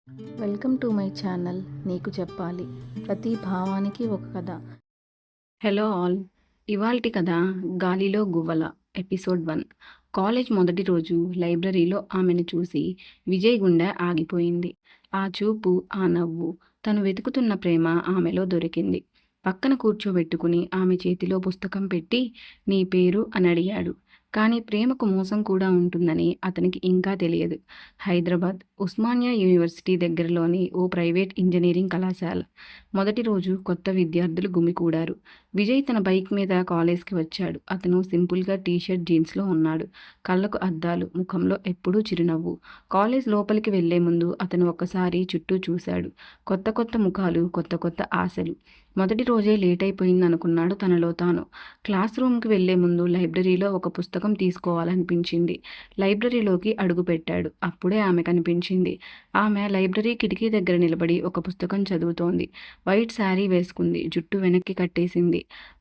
Welcome to my channel. నీకు చెప్పాలి ప్రతి భావానికి ఒక కథ. Hello all. ఇవాల్టి కథ గాలిలో గువ్వల ఎపిసోడ్ 1. కాలేజ్ మొదటి రోజు లైబ్రరీలో ఆమెను చూసి విజయ్ గుండె ఆగిపోయింది. ఆ చూపు, ఆ నవ్వు, తను వెతుకుతున్న ప్రేమ ఆమెలో దొరికింది. పక్కన కూర్చోబెట్టుకుని ఆమె చేతిలో పుస్తకం పెట్టి నీ పేరు అని అడిగాడు. కానీ ప్రేమకు మోసం కూడా ఉంటుందని అతనికి ఇంకా తెలియదు. హైదరాబాద్ ఉస్మానియా యూనివర్సిటీ దగ్గరలోని ఓ ప్రైవేట్ ఇంజనీరింగ్ కళాశాల. మొదటి రోజు కొత్త విద్యార్థులు గుమికూడారు. విజయ్ తన బైక్ మీద కాలేజ్కి వచ్చాడు. అతను సింపుల్గా టీషర్ట్, జీన్స్లో ఉన్నాడు. కళ్ళకు అద్దాలు, ముఖంలో ఎప్పుడూ చిరునవ్వు. కాలేజ్ లోపలికి వెళ్లే ముందు అతను ఒక్కసారి చుట్టూ చూశాడు. కొత్త కొత్త ముఖాలు, కొత్త కొత్త ఆశలు. మొదటి రోజే లేట్ అయిపోయిందనుకున్నాడు తనలో తాను. క్లాస్ రూమ్కి వెళ్లే ముందు లైబ్రరీలో ఒక పుస్తకం తీసుకోవాలనిపించింది. లైబ్రరీలోకి అడుగుపెట్టాడు. అప్పుడే ఆమె కనిపించింది. ఆమె లైబ్రరీ కిటికీ దగ్గర నిలబడి ఒక పుస్తకం చదువుతోంది. వైట్ శారీ వేసుకుంది, జుట్టు వెనక్కి కట్టేసింది.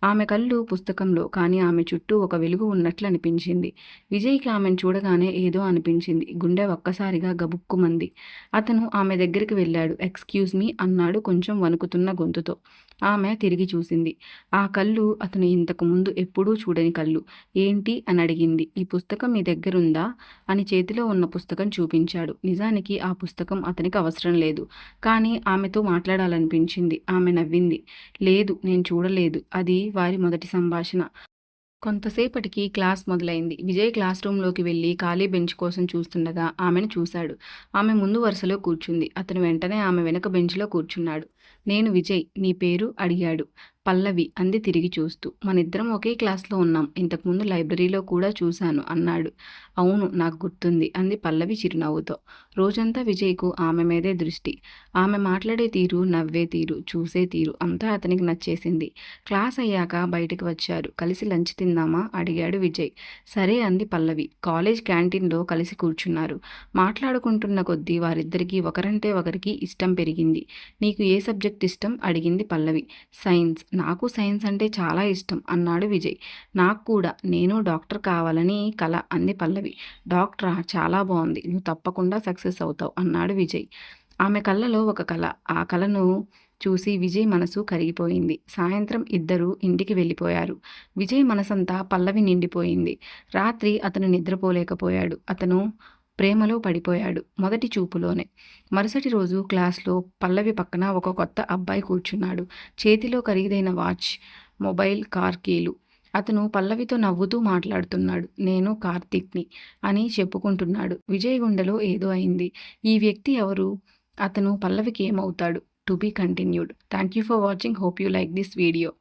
ఆమె కళ్ళు పుస్తకంలో, కానీ ఆమె చుట్టూ ఒక వెలుగు ఉన్నట్లు అనిపించింది. విజయ్కి ఆమెను చూడగానే ఏదో అనిపించింది. గుండె ఒక్కసారిగా గబుక్కుమంది. అతను ఆమె దగ్గరికి వెళ్ళాడు. ఎక్స్క్యూజ్ మీ అన్నాడు కొంచెం వణుకుతున్న గొంతుతో. ఆమె తిరిగి చూసింది. ఆ కళ్ళు అతను ఇంతకు ముందు ఎప్పుడూ చూడని కళ్ళు. ఏంటి అని అడిగింది. ఈ పుస్తకం మీ దగ్గరుందా అని చేతిలో ఉన్న పుస్తకం చూపించాడు. నిజానికి ఆ పుస్తకం అతనికి అవసరం లేదు, కానీ ఆమెతో మాట్లాడాలనిపించింది. ఆమె నవ్వింది. లేదు, నేను చూడలేదు. అది వారి మొదటి సంభాషణ. కొంతసేపటికి క్లాస్ మొదలైంది. విజయ్ క్లాస్ రూమ్లోకి వెళ్ళి ఖాళీ బెంచ్ కోసం చూస్తుండగా ఆమెను చూశాడు. ఆమె ముందు వరుసలో కూర్చుంది. అతను వెంటనే ఆమె వెనక బెంచ్లో కూర్చున్నాడు. నేను విజయ్, నీ పేరు అడిగాడు. పల్లవి అంది తిరిగి చూస్తూ. మనిద్దరం ఒకే క్లాస్లో ఉన్నాం, ఇంతకుముందు లైబ్రరీలో కూడా చూశాను అన్నాడు. అవును, నాకు గుర్తుంది అంది పల్లవి చిరునవ్వుతో. రోజంతా విజయ్కు ఆమె మీదే దృష్టి. ఆమె మాట్లాడే తీరు, నవ్వే తీరు, చూసే తీరు అంతా అతనికి నచ్చేసింది. క్లాస్ అయ్యాక బయటకు వచ్చారు. కలిసి లంచ్ తిందామా అడిగాడు విజయ్. సరే అంది పల్లవి. కాలేజ్ క్యాంటీన్లో కలిసి కూర్చున్నారు. మాట్లాడుకుంటున్న కొద్దీ వారిద్దరికీ ఒకరంటే ఒకరికి ఇష్టం పెరిగింది. నీకు ఏ సబ్జెక్ట్ ఇష్టం అడిగింది పల్లవి. సైన్స్. నాకు సైన్స్ అంటే చాలా ఇష్టం అన్నాడు విజయ్. నాకు కూడా. నేను డాక్టర్ కావాలని కల అంది పల్లవి. డాక్టరా, చాలా బాగుంది. నువ్వు తప్పకుండా సక్సెస్ అవుతావు అన్నాడు విజయ్. ఆమె కళ్ళలో ఒక కళ. ఆ కళను చూసి విజయ్ మనసు కరిగిపోయింది. సాయంత్రం ఇద్దరూ ఇంటికి వెళ్ళిపోయారు. విజయ్ మనసంతా పల్లవి నిండిపోయింది. రాత్రి అతను నిద్రపోలేకపోయాడు. అతను ప్రేమలో పడిపోయాడు మొదటి చూపులోనే. మరుసటి రోజు క్లాస్లో పల్లవి పక్కన ఒక కొత్త అబ్బాయి కూర్చున్నాడు. చేతిలో ఖరీదైన వాచ్, మొబైల్, కార్ కీలు. అతను పల్లవితో నవ్వుతూ మాట్లాడుతున్నాడు. నేను కార్తీక్ని అని చెప్పుకుంటున్నాడు. విజయ్ గుండెలో ఏదో అయింది. ఈ వ్యక్తి ఎవరు? అతను పల్లవికి ఏమవుతాడు? To be continued. Thank you for watching. Hope you like this video.